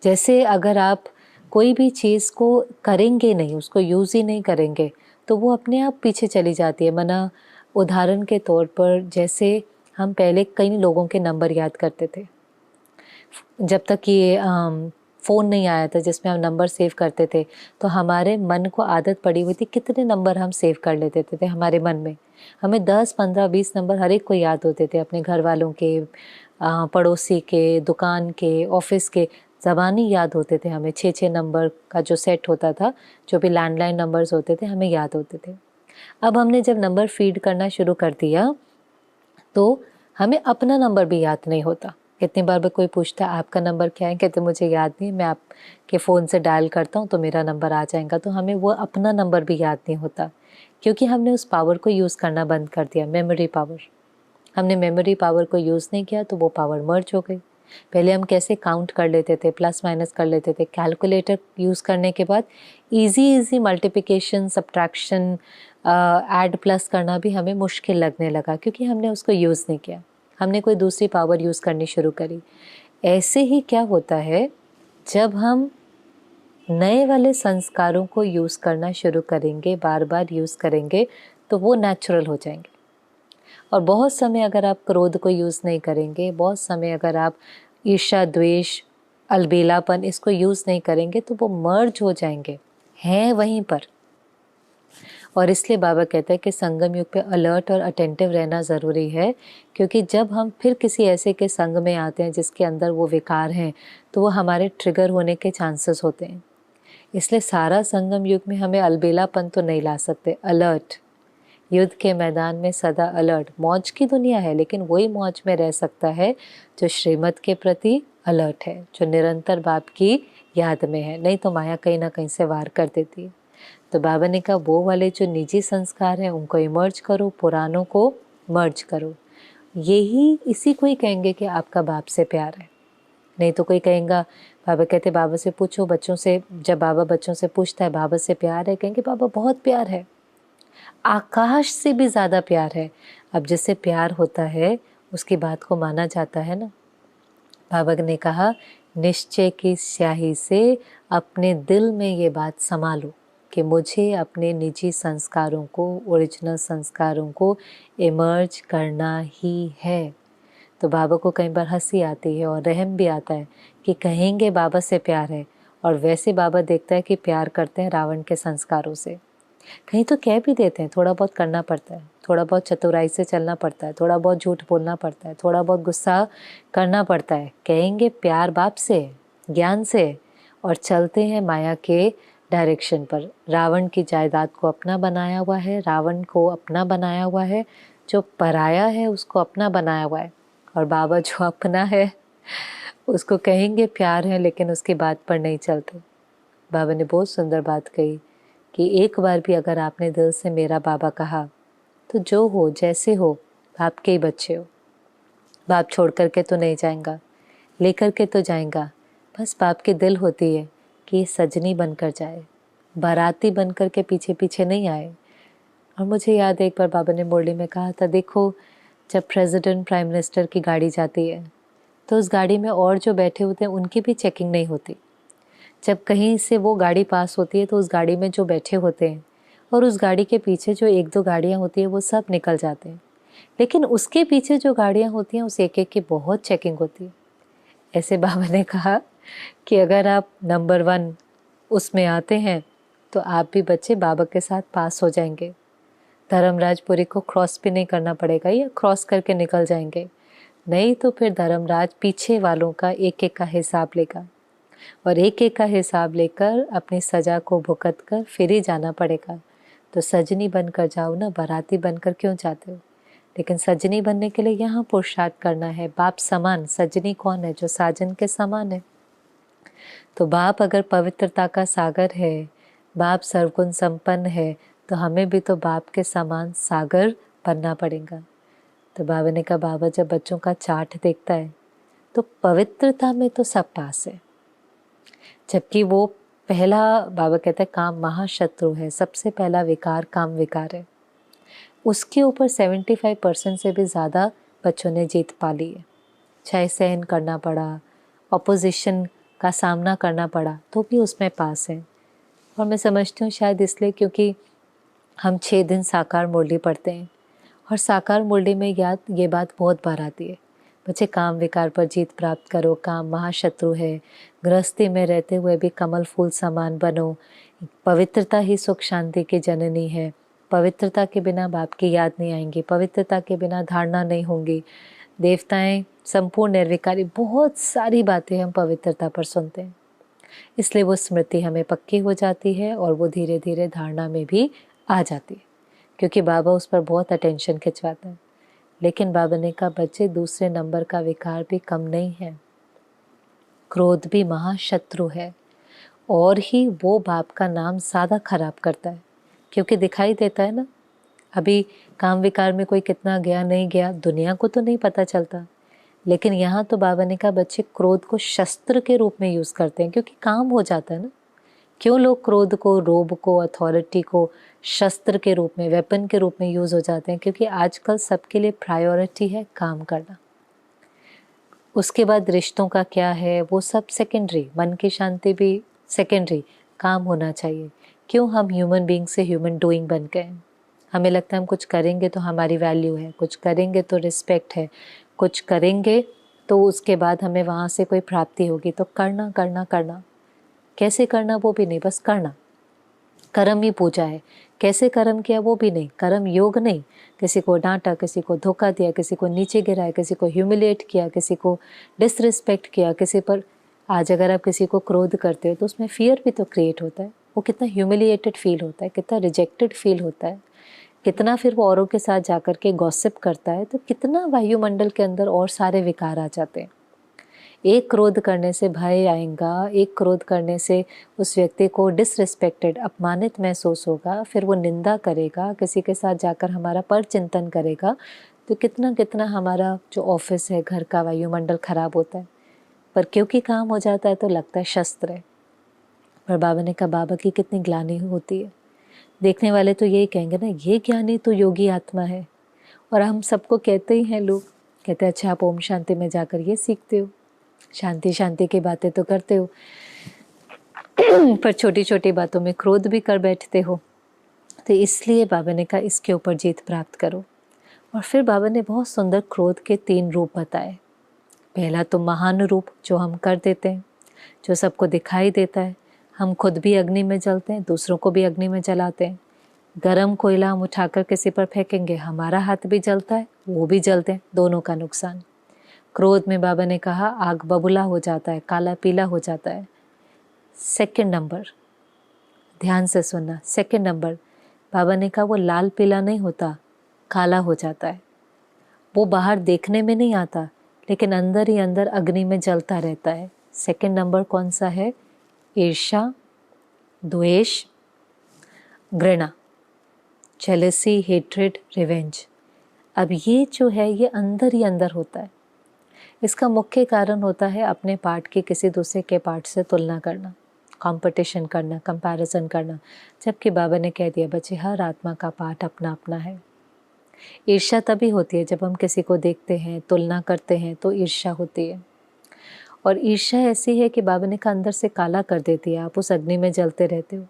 जैसे अगर आप कोई भी चीज़ को करेंगे नहीं, उसको यूज़ ही नहीं करेंगे, तो वो अपने आप पीछे चली जाती है। मना उदाहरण के तौर पर, जैसे हम पहले कई लोगों के नंबर याद करते थे, जब तक ये फ़ोन नहीं आया था जिसमें हम नंबर सेव करते थे, तो हमारे मन को आदत पड़ी हुई थी कितने नंबर हम सेव कर लेते थे हमारे मन में। हमें 10, 15, 20 नंबर हर एक को याद होते थे, अपने घर वालों के, पड़ोसी के, दुकान के, ऑफिस के, ज़बानी याद होते थे हमें। 6-6 नंबर का जो सेट होता था, जो भी लैंडलाइन नंबर्स होते थे, हमें याद होते थे। अब हमने जब नंबर फीड करना शुरू कर दिया तो हमें अपना नंबर भी याद नहीं होता। कितनी बार भी कोई पूछता है आपका नंबर क्या है, कहते मुझे याद नहीं, मैं आपके फ़ोन से डायल करता हूँ तो मेरा नंबर आ जाएगा। तो हमें वो अपना नंबर भी याद नहीं होता, क्योंकि हमने उस पावर को यूज़ करना बंद कर दिया, मेमोरी पावर। हमने मेमोरी पावर को यूज़ नहीं किया तो वो पावर मर्ज हो गई। पहले हम कैसे काउंट कर लेते थे, प्लस माइनस कर लेते थे। कैलकुलेटर यूज़ करने के बाद easy multiplication, subtraction, add plus करना भी हमें मुश्किल लगने लगा, क्योंकि हमने उसको यूज़ नहीं किया, हमने कोई दूसरी पावर यूज़ करनी शुरू करी। ऐसे ही क्या होता है, जब हम नए वाले संस्कारों को यूज़ करना शुरू करेंगे, बार बार यूज़ करेंगे, तो वो नेचुरल हो जाएंगे। और बहुत समय अगर आप क्रोध को यूज़ नहीं करेंगे, बहुत समय अगर आप ईर्ष्या, द्वेष, अलबेलापन, इसको यूज़ नहीं करेंगे, तो वो मर्ज हो जाएंगे, हैं वहीं पर। और इसलिए बाबा कहता है कि संगम युग पे अलर्ट और अटेंटिव रहना ज़रूरी है, क्योंकि जब हम फिर किसी ऐसे के संग में आते हैं जिसके अंदर वो विकार हैं, तो वो हमारे ट्रिगर होने के चांसेस होते हैं। इसलिए सारा संगम युग में हमें अलबेलापन तो नहीं ला सकते। अलर्ट, युद्ध के मैदान में सदा अलर्ट। मौज की दुनिया है, लेकिन वही मौज में रह सकता है जो श्रीमत के प्रति अलर्ट है, जो निरंतर बाप की याद में है। नहीं तो माया कहीं ना कहीं से वार कर देती है। तो बाबा ने कहा वो वाले जो निजी संस्कार हैं उनको इमर्ज करो, पुरानों को मर्ज करो। यही इसी को ही कहेंगे कि आपका बाप से प्यार है। नहीं तो कोई कहेगा, बाबा कहते बाबा से पूछो, बच्चों से, जब बाबा बच्चों से पूछता है बाबा से प्यार है, कहेंगे बाबा बहुत प्यार है, आकाश से भी ज़्यादा प्यार है। अब जिससे प्यार होता है उसकी बात को माना जाता है ना। बाबा ने कहा निश्चय की स्याही से अपने दिल में ये बात संभालो कि मुझे अपने निजी संस्कारों को, ओरिजिनल संस्कारों को इमर्ज करना ही है। तो बाबा को कई बार हंसी आती है और रहम भी आता है कि कहेंगे बाबा से प्यार है, और वैसे बाबा देखता है कि प्यार करते हैं रावण के संस्कारों से। कहीं तो कह भी देते हैं, थोड़ा बहुत करना पड़ता है, थोड़ा बहुत चतुराई से चलना पड़ता है, थोड़ा बहुत झूठ बोलना पड़ता है, थोड़ा बहुत गुस्सा करना पड़ता है। कहेंगे प्यार बाप से, ज्ञान से, और चलते हैं माया के डायरेक्शन पर। रावण की जायदाद को अपना बनाया हुआ है, रावण को अपना बनाया हुआ है, जो पराया है उसको अपना बनाया हुआ है। और बाबा जो अपना है उसको कहेंगे प्यार है, लेकिन उसकी बात पर नहीं चलते। बाबा ने बहुत सुंदर बात कही कि एक बार भी अगर आपने दिल से मेरा बाबा कहा, तो जो हो जैसे हो बाप के ही बच्चे हो। बाप छोड़ करके तो नहीं जाएगा, लेकर के तो जाएगा। बस बाप की दिल होती है कि ये सजनी बनकर जाए, बाराती बनकर के पीछे पीछे नहीं आए। और मुझे याद है एक बार बाबा ने मुरली में कहा था, देखो जब प्रेसिडेंट, प्राइम मिनिस्टर की गाड़ी जाती है तो उस गाड़ी में और जो बैठे होते हैं उनकी भी चेकिंग नहीं होती। जब कहीं से वो गाड़ी पास होती है तो उस गाड़ी में जो बैठे होते हैं और उस गाड़ी के पीछे जो 1-2 गाड़ियाँ होती हैं वो सब निकल जाते हैं, लेकिन उसके पीछे जो गाड़ियाँ होती हैं उस एक एक की बहुत चेकिंग होती है। ऐसे बाबा ने कहा कि अगर आप नंबर 1 उसमें आते हैं तो आप भी बच्चे बाबा के साथ पास हो जाएंगे। धर्मराजपुरी को क्रॉस भी नहीं करना पड़ेगा, या क्रॉस करके निकल जाएंगे। नहीं तो फिर धर्मराज पीछे वालों का एक एक का हिसाब लेगा, और एक एक का हिसाब लेकर अपनी सजा को भुगत कर फिर ही जाना पड़ेगा। तो सजनी बनकर जाओ ना, बाराती बनकर क्यों जाते हो? लेकिन सजनी बनने के लिए यहाँ पुरुषार्थ करना है। बाप समान, सजनी कौन है? जो साजन के समान है। तो बाप अगर पवित्रता का सागर है, बाप सर्वगुण संपन्न है, तो हमें भी तो बाप के समान सागर बनना पड़ेगा। तो बाबा ने कहा बाबा जब बच्चों का चार्ट देखता है तो पवित्रता में तो सब पास है, जबकि वो पहला बाबा कहता है काम महाशत्रु है, सबसे पहला विकार काम विकार है, उसके ऊपर 75% से भी ज़्यादा बच्चों ने जीत पा ली है। चाहे सहन करना पड़ा, ऑपोजिशन का सामना करना पड़ा, तो भी उसमें पास है। और मैं समझती हूँ शायद इसलिए क्योंकि हम 6 दिन साकार मुरली पढ़ते हैं और साकार मुरली में ये बात बहुत बार आती है, बच्चे काम विकार पर जीत प्राप्त करो, काम महाशत्रु है, गृहस्थी में रहते हुए भी कमल फूल समान बनो, पवित्रता ही सुख शांति की जननी है, पवित्रता के बिना बाप की याद नहीं आएंगी, पवित्रता के बिना धारणा नहीं होंगी, देवताएं संपूर्ण निर्विकारी, बहुत सारी बातें हम पवित्रता पर सुनते हैं। इसलिए वो स्मृति हमें पक्की हो जाती है और वो धीरे धीरे धारणा में भी आ जाती है, क्योंकि बाबा उस पर बहुत अटेंशन खिंचवाते हैं। लेकिन बाबा ने कहा बच्चे दूसरे नंबर का विकार भी कम नहीं है, क्रोध भी महाशत्रु है, और ही वो बाप का नाम ज़्यादा खराब करता है, क्योंकि दिखाई देता है ना। अभी काम विकार में कोई कितना गया नहीं गया दुनिया को तो नहीं पता चलता, लेकिन यहाँ तो बाबा ने कहा बच्चे क्रोध को शस्त्र के रूप में यूज़ करते हैं, क्योंकि काम हो जाता है ना। क्यों लोग क्रोध को, रोब को, अथॉरिटी को शस्त्र के रूप में, वेपन के रूप में यूज़ हो जाते हैं? क्योंकि आजकल सबके लिए प्रायोरिटी है काम करना, उसके बाद रिश्तों का क्या है वो सब सेकेंडरी, मन की शांति भी सेकेंडरी, काम होना चाहिए। क्यों हम ह्यूमन बीइंग से ह्यूमन डूइंग बन गए हैं? हमें लगता है हम कुछ करेंगे तो हमारी वैल्यू है, कुछ करेंगे तो रिस्पेक्ट है, कुछ करेंगे तो उसके बाद हमें वहाँ से कोई प्राप्ति होगी, तो करना करना करना, कैसे करना वो भी नहीं, बस करना। कर्म ही पूजा है, कैसे कर्म किया वो भी नहीं, कर्म योग नहीं, किसी को डांटा, किसी को धोखा दिया, किसी को नीचे गिराया, किसी को ह्यूमिलेट किया, किसी को डिसरिस्पेक्ट किया, किसी पर। आज अगर आप किसी को क्रोध करते हो तो उसमें फियर भी तो क्रिएट होता है, वो कितना ह्यूमिलिएटेड फील होता है, कितना रिजेक्टेड फील होता है, कितना फिर वो औरों के साथ जाकर के गॉसिप करता है, तो कितना वायुमंडल के अंदर और सारे विकार आ जाते हैं। एक क्रोध करने से भय आएगा, एक क्रोध करने से उस व्यक्ति को डिसरिस्पेक्टेड, अपमानित महसूस होगा, फिर वो निंदा करेगा, किसी के साथ जाकर हमारा पर चिंतन करेगा, तो कितना कितना हमारा जो ऑफिस है, घर का वायुमंडल खराब होता है। पर क्योंकि काम हो जाता है तो लगता है शस्त्र है। पर बाबा ने कहा बाबा की कितनी ग्लानि होती है, देखने वाले तो यही कहेंगे ना, ये ज्ञानी तो योगी आत्मा है। और हम सबको कहते ही हैं, लोग कहते हैं अच्छा आप ओम शांति में जाकर ये सीखते हो, शांति शांति की बातें तो करते हो, पर छोटी छोटी बातों में क्रोध भी कर बैठते हो। तो इसलिए बाबा ने कहा इसके ऊपर जीत प्राप्त करो। और फिर बाबा ने बहुत सुंदर क्रोध के 3 रूप बताए। पहला तो महान रूप, जो हम कर देते हैं, जो सबको दिखाई देता है, हम खुद भी अग्नि में जलते हैं, दूसरों को भी अग्नि में जलाते हैं। गरम कोयला हम उठाकर किसी पर फेंकेंगे, हमारा हाथ भी जलता है, वो भी जलते हैं, दोनों का नुकसान। क्रोध में बाबा ने कहा आग बबूला हो जाता है, काला पीला हो जाता है। सेकंड नंबर, ध्यान से सुनना, सेकंड नंबर बाबा ने कहा वो लाल पीला नहीं होता, काला हो जाता है। वो बाहर देखने में नहीं आता, लेकिन अंदर ही अंदर अग्नि में जलता रहता है। सेकंड नंबर कौन सा है? ईर्ष्या, द्वेष, घृणा, जेलसी, हेट्रेड, रिवेंज। अब ये जो है ये अंदर ही अंदर होता है। इसका मुख्य कारण होता है अपने पार्ट की किसी दूसरे के पार्ट से तुलना करना, कंपटीशन करना, कंपैरिजन करना। जबकि बाबा ने कह दिया बच्चे हर आत्मा का पार्ट अपना अपना है। ईर्ष्या तभी होती है जब हम किसी को देखते हैं, तुलना करते हैं, तो ईर्ष्या होती है। और ईर्ष्या ऐसी है कि बाबा ने कहा अंदर से काला कर देती है, आप उस अग्नि में जलते रहते हो।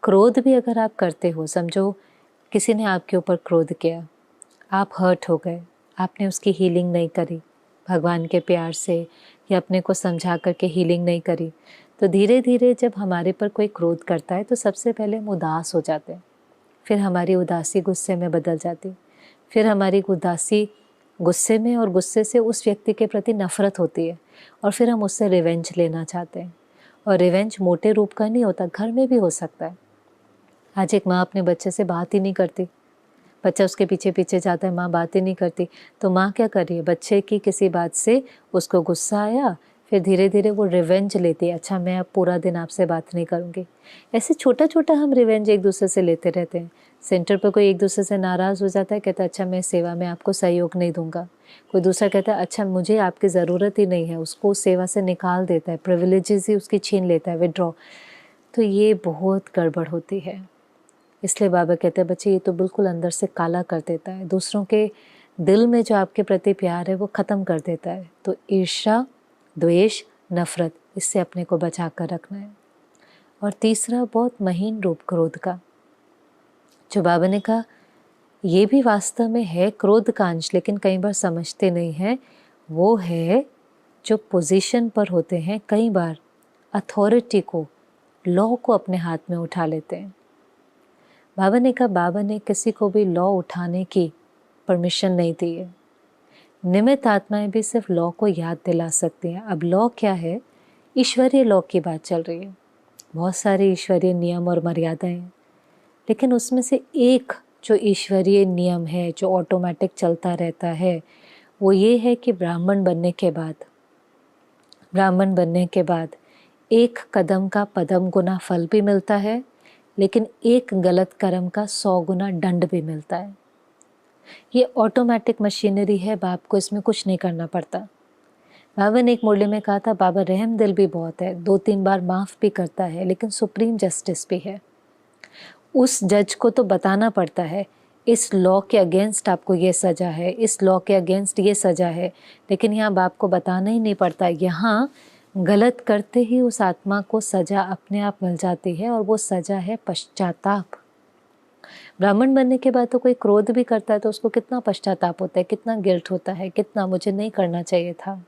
क्रोध भी अगर आप करते हो, समझो किसी ने आपके ऊपर क्रोध किया, आप हर्ट हो गए, आपने उसकी हीलिंग नहीं करी भगवान के प्यार से, या अपने को समझा करके हीलिंग नहीं करी, तो धीरे धीरे जब हमारे पर कोई क्रोध करता है तो सबसे पहले हम उदास हो जाते हैं, फिर हमारी उदासी गुस्से में बदल जाती, फिर हमारी उदासी गुस्से में, और गुस्से से उस व्यक्ति के प्रति नफरत होती है, और फिर हम उससे रिवेंज लेना चाहते हैं। और रिवेंज मोटे रूप का नहीं होता, घर में भी हो सकता है। आज एक माँ अपने बच्चे से बात ही नहीं करती, बच्चा उसके पीछे पीछे जाता है, माँ बात ही नहीं करती, तो माँ क्या कर रही है, बच्चे की किसी बात से उसको गुस्सा आया, फिर धीरे धीरे वो रिवेंज लेती है, अच्छा मैं अब पूरा दिन आपसे बात नहीं करूँगी। ऐसे छोटा छोटा हम रिवेंज एक दूसरे से लेते रहते हैं, सेंटर पर कोई एक दूसरे से नाराज़ हो जाता है, कहता है अच्छा मैं सेवा में आपको सहयोग नहीं दूंगा। कोई दूसरा कहता है अच्छा मुझे आपकी ज़रूरत ही नहीं है, उसको उस सेवा से निकाल देता है, प्रिविलेजेस ही उसकी छीन लेता है, विड्रॉ। तो ये बहुत गड़बड़ होती है। इसलिए बाबा कहते हैं बच्चे ये तो बिल्कुल अंदर से काला कर देता है, दूसरों के दिल में जो आपके प्रति प्यार है वो ख़त्म कर देता है। तो ईर्ष्या, द्वेष, नफरत, इससे अपने को बचा कर रखना है। और तीसरा बहुत महीन रूप क्रोध का, जो बाबा ने कहा ये भी वास्तव में है क्रोध का अंश, लेकिन कई बार समझते नहीं हैं। वो है जो पोजीशन पर होते हैं, कई बार अथॉरिटी को, लॉ को अपने हाथ में उठा लेते हैं। बाबा ने कहा बाबा ने किसी को भी लॉ उठाने की परमिशन नहीं दी है। निमित्त आत्माएं भी सिर्फ लॉ को याद दिला सकती हैं। अब लॉ क्या है? ईश्वरीय लॉ की बात चल रही है। बहुत सारे ईश्वरीय नियम और मर्यादाएं हैं, लेकिन उसमें से एक जो ईश्वरीय नियम है, जो ऑटोमेटिक चलता रहता है, वो ये है कि ब्राह्मण बनने के बाद एक कदम का पदम गुना फल भी मिलता है, लेकिन एक गलत कर्म का 100 गुना दंड भी मिलता है। ये ऑटोमेटिक मशीनरी है, बाप को इसमें कुछ नहीं करना पड़ता। बाबा ने एक मुरली में कहा था बाबा रहम दिल भी बहुत है, 2-3 बार माफ़ भी करता है, लेकिन सुप्रीम जस्टिस भी है। उस जज को तो बताना पड़ता है इस लॉ के अगेंस्ट आपको ये सज़ा है, इस लॉ के अगेंस्ट ये सज़ा है, लेकिन यहाँ बाप को बताना ही नहीं पड़ता। यहाँ गलत करते ही उस आत्मा को सज़ा अपने आप मिल जाती है, और वो सज़ा है पश्चाताप। ब्राह्मण बनने के बाद तो कोई क्रोध भी करता है तो उसको कितना पश्चाताप होता है, कितना गिल्ट होता है, कितना मुझे नहीं करना चाहिए था।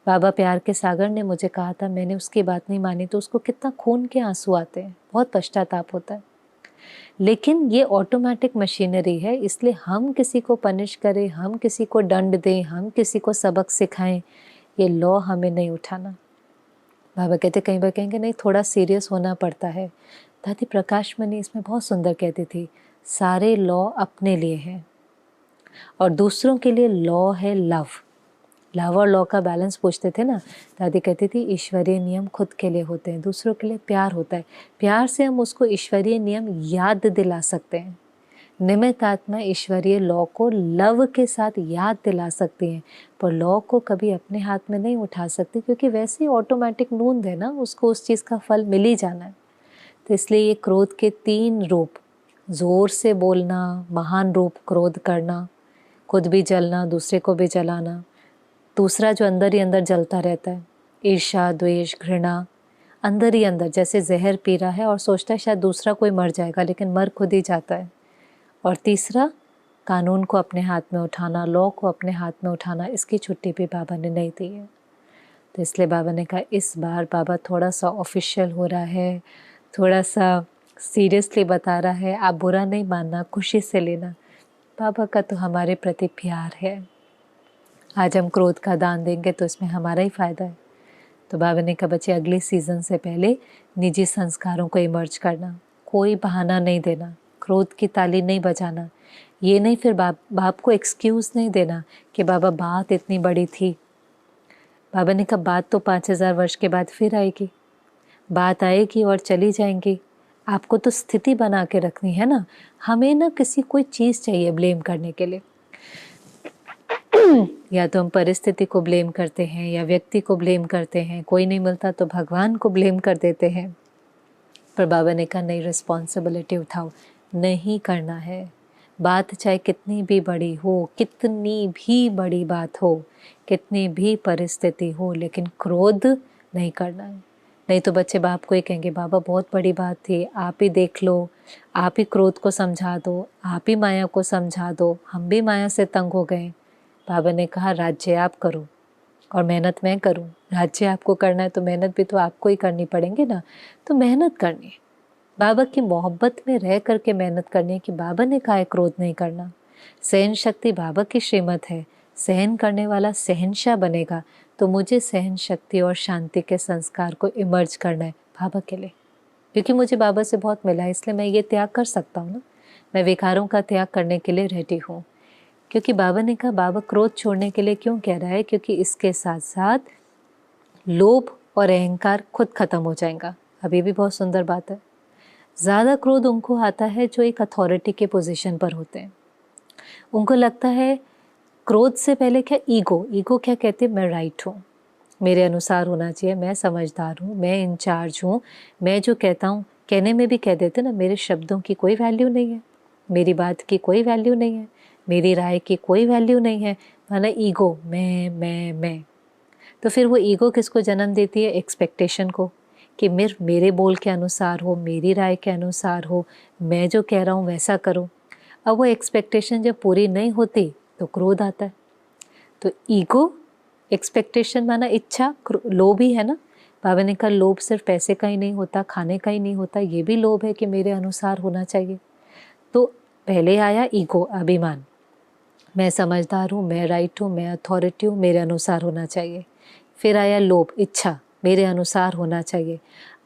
बाबा प्यार के सागर ने मुझे कहा था, मैंने उसकी बात नहीं मानी, तो उसको कितना खून के आंसू आते हैं, बहुत पश्चाताप होता है। लेकिन ये ऑटोमेटिक मशीनरी है, इसलिए हम किसी को पनिश करें, हम किसी को दंड दें, हम किसी को सबक सिखाएं, ये लॉ हमें नहीं उठाना। बाबा कहते कई बार कहेंगे नहीं थोड़ा सीरियस होना पड़ता है। दादी प्रकाश मणि इसमें बहुत सुंदर कहती थी, सारे लॉ अपने लिए हैं और दूसरों के लिए लॉ है लव। लव और लॉ का बैलेंस पूछते थे ना, दादी कहती थी ईश्वरीय नियम खुद के लिए होते हैं, दूसरों के लिए प्यार होता है। प्यार से हम उसको ईश्वरीय नियम याद दिला सकते हैं। निमित्त आत्मा ईश्वरीय लॉ को लव के साथ याद दिला सकती हैं, पर लॉ को कभी अपने हाथ में नहीं उठा सकती, क्योंकि वैसे ही ऑटोमेटिक नूंद है ना, उसको उस चीज़ का फल मिल ही जाना है। तो इसलिए ये क्रोध के 3 रूप, ज़ोर से बोलना, महान रूप क्रोध करना, खुद भी जलना, दूसरे को भी जलाना, दूसरा जो अंदर ही अंदर जलता रहता है, ईर्ष्या, द्वेष, घृणा, अंदर ही अंदर जैसे जहर पी रहा है और सोचता है शायद दूसरा कोई मर जाएगा, लेकिन मर खुद ही जाता है। और तीसरा, कानून को अपने हाथ में उठाना, लॉ को अपने हाथ में उठाना, इसकी छुट्टी भी बाबा ने नहीं दी है। तो इसलिए बाबा ने कहा इस बार बाबा थोड़ा सा ऑफिशियल हो रहा है, थोड़ा सा सीरियसली बता रहा है, आप बुरा नहीं मानना, खुशी से लेना। बाबा का तो हमारे प्रति प्यार है। आज हम क्रोध का दान देंगे तो इसमें हमारा ही फ़ायदा है। तो बाबा ने कहा बच्चे अगले सीज़न से पहले निजी संस्कारों को इमर्ज करना, कोई बहाना नहीं देना, क्रोध की ताली नहीं बजाना। ये नहीं फिर बाप को एक्सक्यूज़ नहीं देना कि बाबा बात इतनी बड़ी थी। बाबा ने कहा बात तो 5000 वर्ष के बाद फिर आएगी, बात आएगी और चली जाएंगी। आपको तो स्थिति बना के रखनी है ना। हमें ना किसी कोई चीज़ चाहिए ब्लेम करने के लिए। या तो हम परिस्थिति को ब्लेम करते हैं या व्यक्ति को ब्लेम करते हैं, कोई नहीं मिलता तो भगवान को ब्लेम कर देते हैं। पर बाबा ने कहा नहीं, रिस्पॉन्सिबिलिटी उठाओ, नहीं करना है। बात चाहे कितनी भी बड़ी हो, कितनी भी बड़ी बात हो, कितनी भी परिस्थिति हो, लेकिन क्रोध नहीं करना है। नहीं तो बच्चे बाप को ही कहेंगे बाबा बहुत बड़ी बात थी, आप ही देख लो, आप ही क्रोध को समझा दो, आप ही माया को समझा दो, हम भी माया से तंग हो गए। बाबा ने कहा राज्य आप करो और मेहनत मैं करूं। राज्य आपको करना है तो मेहनत भी तो आपको ही करनी पड़ेंगे ना। तो मेहनत करनी है, बाबा की मोहब्बत में रह करके मेहनत करनी है कि बाबा ने कहा है क्रोध नहीं करना। सहन शक्ति बाबा की श्रीमत है, सहन करने वाला सहनशाह बनेगा। तो मुझे सहन शक्ति और शांति के संस्कार को इमर्ज करना है बाबा के लिए, क्योंकि मुझे बाबा से बहुत मिला है, इसलिए मैं ये त्याग कर सकता हूँ ना। मैं विकारों का त्याग करने के लिए रेडी हूँ, क्योंकि बाबा ने कहा बाबा क्रोध छोड़ने के लिए क्यों कह रहा है, क्योंकि इसके साथ साथ लोभ और अहंकार खुद खत्म हो जाएगा। अब ये भी बहुत सुंदर बात है। ज़्यादा क्रोध उनको आता है जो एक अथॉरिटी के पोजीशन पर होते हैं। उनको लगता है क्रोध से पहले क्या, ईगो क्या कहते हैं, मैं राइट हूँ, मेरे अनुसार होना चाहिए, मैं समझदार हूँ, मैं इंचार्ज हूँ, मैं जो कहता हूँ, कहने में भी कह देते ना, मेरे शब्दों की कोई वैल्यू नहीं है, मेरी बात की कोई वैल्यू नहीं है, मेरी राय की कोई वैल्यू नहीं है, माना ईगो, मैं। तो फिर वो ईगो किसको जन्म देती है, एक्सपेक्टेशन को, कि मेरे बोल के अनुसार हो, मेरी राय के अनुसार हो, मैं जो कह रहा हूँ वैसा करो। अब वो एक्सपेक्टेशन जब पूरी नहीं होती तो क्रोध आता है। तो ईगो, एक्सपेक्टेशन माना इच्छा, लोभ ही है ना। बाबा ने कहा लोभ सिर्फ पैसे का ही नहीं होता, खाने का ही नहीं होता, ये भी लोभ है कि मेरे अनुसार होना चाहिए। तो पहले आया ईगो, अभिमान, मैं समझदार हूँ, मैं राइट हूँ, मैं अथॉरिटी हूँ, मेरे अनुसार होना चाहिए। फिर आया लोभ, इच्छा, मेरे अनुसार होना चाहिए।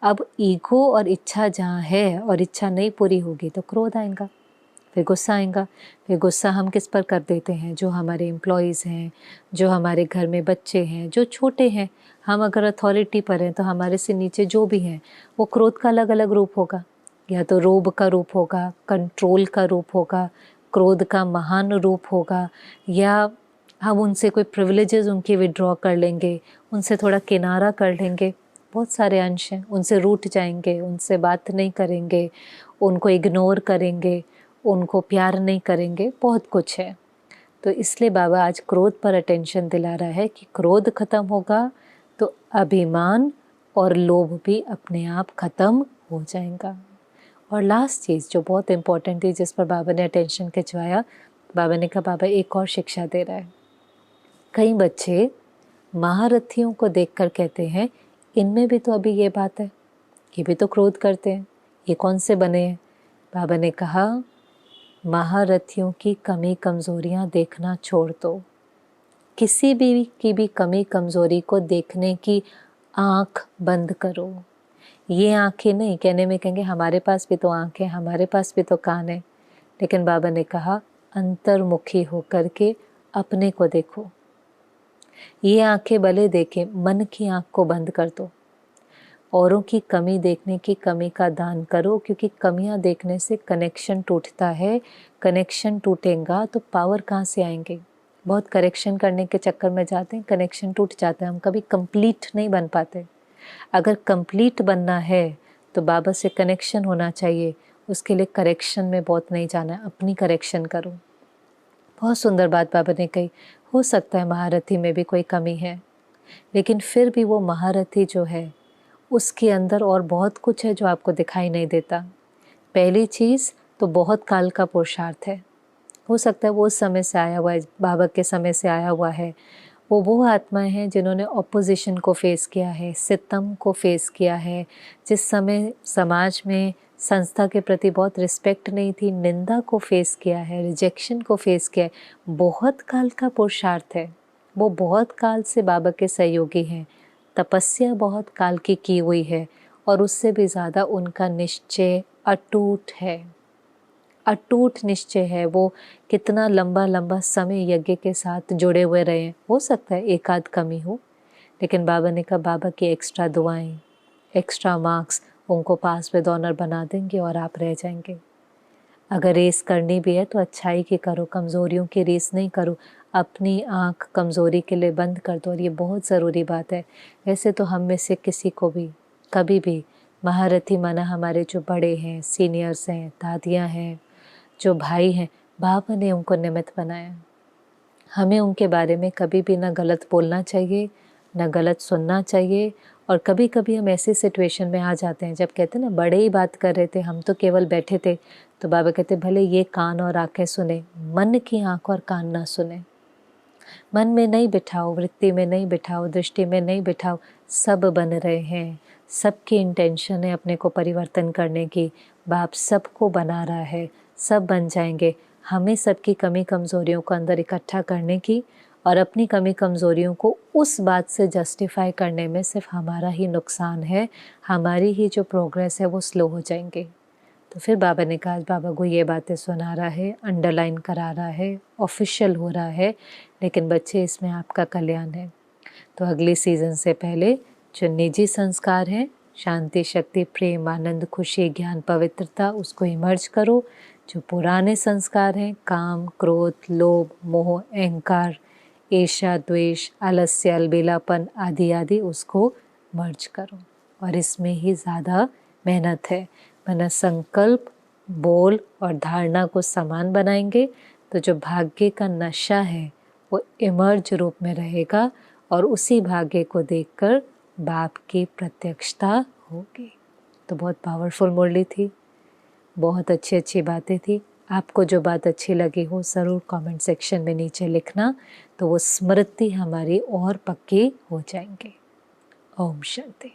अब ईगो और इच्छा जहाँ है और इच्छा नहीं पूरी होगी तो क्रोध आएगा, फिर गुस्सा आएगा। फिर गुस्सा हम किस पर कर देते हैं, जो हमारे एम्प्लॉयज़ हैं, जो हमारे घर में बच्चे हैं, जो छोटे हैं। हम अगर अथॉरिटी पर हैं तो हमारे से नीचे जो भी हैं, वो क्रोध का अलग अलग रूप होगा, या तो रोब का रूप होगा, कंट्रोल का रूप होगा, क्रोध का महान रूप होगा, या हम उनसे कोई प्रिविलेजेस उनके विड्रॉ कर लेंगे, उनसे थोड़ा किनारा कर लेंगे। बहुत सारे अंश हैं, उनसे रूठ जाएंगे, उनसे बात नहीं करेंगे, उनको इग्नोर करेंगे, उनको प्यार नहीं करेंगे, बहुत कुछ है। तो इसलिए बाबा आज क्रोध पर अटेंशन दिला रहा है कि क्रोध खत्म होगा तो अभिमान और लोभ भी अपने आप खत्म हो जाएगा। और लास्ट चीज़ जो बहुत इम्पोर्टेंट थी, जिस पर बाबा ने अटेंशन खिंचवाया, बाबा ने कहा बाबा एक और शिक्षा दे रहा है। कई बच्चे महारथियों को देखकर कहते हैं इनमें भी तो अभी ये बात है, ये भी तो क्रोध करते हैं, ये कौन से बने हैं। बाबा ने कहा महारथियों की कमी कमज़ोरियाँ देखना छोड़ दो, किसी भी की भी कमी कमज़ोरी को देखने की आँख बंद करो। ये आँखें नहीं, कहने में कहेंगे हमारे पास भी तो आँख है, हमारे पास भी तो कान है, लेकिन बाबा ने कहा अंतर्मुखी होकर के अपने को देखो। ये आँखें भले देखें, मन की आँख को बंद कर दो। औरों की कमी देखने की कमी का दान करो, क्योंकि कमियां देखने से कनेक्शन टूटता है। कनेक्शन टूटेगा तो पावर कहाँ से आएंगे। बहुत करेक्शन करने के चक्कर में जाते हैं, कनेक्शन टूट जाता है, हम कभी कंप्लीट नहीं बन पाते। अगर कंप्लीट बनना है तो बाबा से कनेक्शन होना चाहिए, उसके लिए करेक्शन में बहुत नहीं जाना है, अपनी करेक्शन करो। बहुत सुंदर बात बाबा ने कही। हो सकता है महारथी में भी कोई कमी है, लेकिन फिर भी वो महारथी जो है उसके अंदर और बहुत कुछ है जो आपको दिखाई नहीं देता। पहली चीज़ तो बहुत काल का पुरुषार्थ है। हो सकता है वो उस समय से आया हुआ है, बाबा के समय से आया हुआ है। वो आत्माएं हैं जिन्होंने ऑपोजिशन को फेस किया है, सितम को फेस किया है। जिस समय समाज में संस्था के प्रति बहुत रिस्पेक्ट नहीं थी, निंदा को फेस किया है, रिजेक्शन को फेस किया है। बहुत काल का पुरुषार्थ है। वो बहुत काल से बाबा के सहयोगी हैं। तपस्या बहुत काल की हुई है, और उससे भी ज़्यादा उनका निश्चय अटूट है। अटूट निश्चय है। वो कितना लंबा लंबा समय यज्ञ के साथ जुड़े हुए रहे। हो सकता है एक आध कमी हो, लेकिन बाबा ने कहा बाबा की एक्स्ट्रा दुआएं, एक्स्ट्रा मार्क्स उनको पास विद ऑनर बना देंगे और आप रह जाएंगे। अगर रेस करनी भी है तो अच्छाई की करो, कमज़ोरियों की रेस नहीं करो। अपनी आँख कमज़ोरी के लिए बंद कर दो, और ये बहुत ज़रूरी बात है। वैसे तो हम में से किसी को भी कभी भी महारथी माना हमारे जो बड़े हैं, सीनियर्स हैं, दादियाँ हैं, जो भाई हैं, बाबा ने उनको निमित्त बनाया। हमें उनके बारे में कभी भी ना गलत बोलना चाहिए, ना गलत सुनना चाहिए। और कभी कभी हम ऐसे सिचुएशन में आ जाते हैं जब कहते हैं ना बड़े ही बात कर रहे थे, हम तो केवल बैठे थे, तो बाबा कहते भले ये कान और आंखें सुने, मन की आंख और कान ना सुने। मन में नहीं बिठाओ, वृत्ति में नहीं बिठाओ, दृष्टि में नहीं बिठाओ। सब बन रहे हैं, सबकी इंटेंशन है अपने को परिवर्तन करने की। बाप सबको बना रहा है, सब बन जाएंगे। हमें सबकी कमी कमज़ोरियों को अंदर इकट्ठा करने की, और अपनी कमी कमज़ोरियों को उस बात से जस्टिफाई करने में सिर्फ हमारा ही नुकसान है। हमारी ही जो प्रोग्रेस है वो स्लो हो जाएंगे। तो फिर बाबा ने कहा बाबा को ये बातें सुना रहा है, अंडरलाइन करा रहा है, ऑफिशियल हो रहा है, लेकिन बच्चे इसमें आपका कल्याण है। तो अगले सीज़न से पहले जो निजी संस्कार हैं, शांति, शक्ति, प्रेम, आनंद, खुशी, ज्ञान, पवित्रता, उसको इमर्ज करो। जो पुराने संस्कार हैं, काम, क्रोध, लोभ, मोह, अहंकार, ईर्ष्या, द्वेष, आलस्य, अलबेलापन आदि आदि, उसको मर्ज करो। और इसमें ही ज़्यादा मेहनत है, वरना संकल्प, बोल और धारणा को समान बनाएंगे तो जो भाग्य का नशा है वो इमर्ज रूप में रहेगा और उसी भाग्य को देखकर बाप की प्रत्यक्षता होगी। तो बहुत पावरफुल मुरली थी, बहुत अच्छी अच्छी बातें थी। आपको जो बात अच्छी लगी हो ज़रूर कमेंट सेक्शन में नीचे लिखना, तो वो स्मृति हमारी और पक्की हो जाएंगे। ओम शांति।